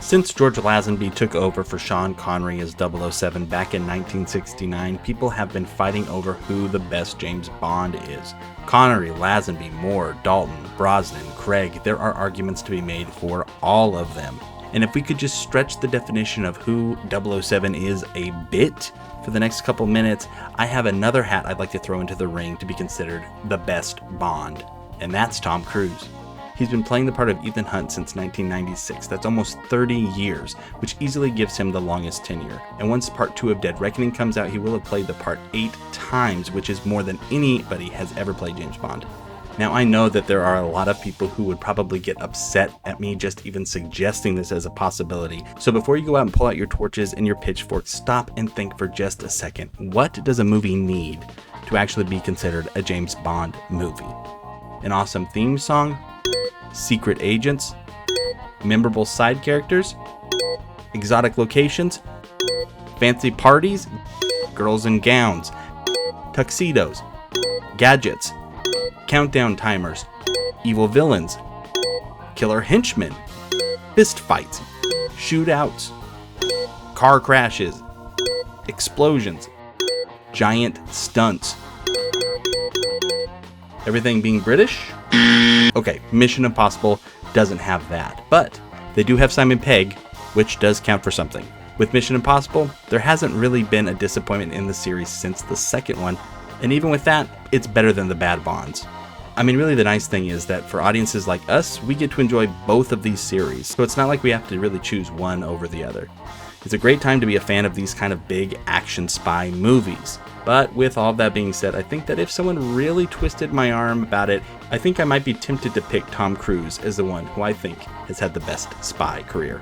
Since George Lazenby took over for Sean Connery as 007 back in 1969, people have been fighting over who the best James Bond is. Connery, Lazenby, Moore, Dalton, Brosnan, Craig, there are arguments to be made for all of them. And if we could just stretch the definition of who 007 is a bit for the next couple minutes, I have another hat I'd like to throw into the ring to be considered the best Bond, and that's Tom Cruise. He's been playing the part of Ethan Hunt since 1996. That's almost 30 years, which easily gives him the longest tenure. And once Part 2 of Dead Reckoning comes out, he will have played the part 8 times, which is more than anybody has ever played James Bond. Now, I know that there are a lot of people who would probably get upset at me just even suggesting this as a possibility. So before you go out and pull out your torches and your pitchforks, stop and think for just a second. What does a movie need to actually be considered a James Bond movie? An awesome theme song? Secret agents? Memorable side characters? Exotic locations? Fancy parties? Girls in gowns? Tuxedos? Gadgets? Countdown timers? Evil villains? Killer henchmen? Fist fights? Shootouts? Car crashes? Explosions? Giant stunts? Everything being British? Okay, Mission Impossible doesn't have that, but they do have Simon Pegg, which does count for something. With Mission Impossible, there hasn't really been a disappointment in the series since the second one, and even with that, it's better than the bad Bonds. I mean, really the nice thing is that for audiences like us, we get to enjoy both of these series, so it's not like we have to really choose one over the other. It's a great time to be a fan of these kind of big action spy movies. But with all that being said, I think that if someone really twisted my arm about it, I think I might be tempted to pick Tom Cruise as the one who I think has had the best spy career.